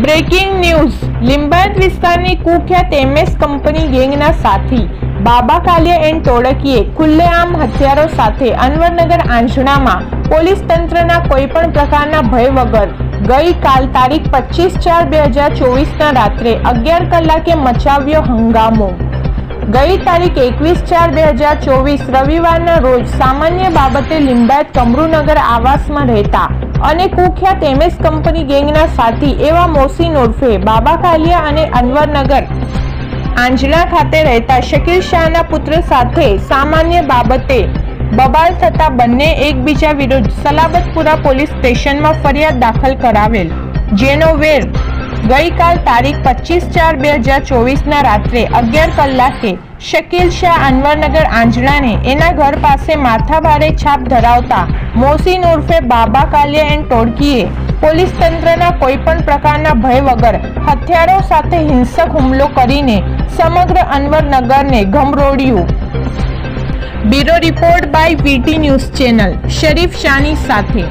Breaking news Limbayat વિસ્તારની કુખ્યાત MS company ગેંગના સાથી બાબા કાલિયા એન્ડ ટોળકીએ ખુલ્લેઆમ હથિયારો સાથે અનવરનગર આંજણામાં પોલીસ તંત્રના કોઈપણ પ્રકારના ભય વગર ગઈકાલ તારીખ 25/4/2024ના રાત્રે 11 કલાકે મચાવ્યો હંગામો। ગઈ તારીખ 21/4/2024 રવિવારના રોજ સામાન્ય બાબતે લિંબાયત કમરુનગર આવાસમાં રહેતા અને કુખ્યાત એમએસ કંપની ગેંગના સાથી એવા મોસીન ઉર્ફે બાબા કાલિયા અને અનવરનગર આંજણા ખાતે રહેતા શકીલ શાહના પુત્ર સાથે સામાન્ય બાબતે બબાલ થતા બંને એકબીજા વિરુદ્ધ સલાબતપુરા પોલીસ સ્ટેશનમાં ફરિયાદ દાખલ કરાવેલ, જેનો વેર ગઈકાલ તારીખ 25/4/2024ના રાત્રે 11 કલાકે શકીલ શાહ અનવરનગર આંજણાને એના ઘર પાસે માથાભારે છાપ ધરાવતા મોસીન ઉર્ફે બાબા કાલિયા એન્ડ ટોળકીએ પોલીસ તંત્રના કોઈપણ પ્રકારના ભય વગર હથિયારો સાથે હિંસક હુમલો કરીને સમગ્ર અનવરનગરને ગમરોડ્યું। Bureau report by VT news channel, Sharif શાહની સાથે।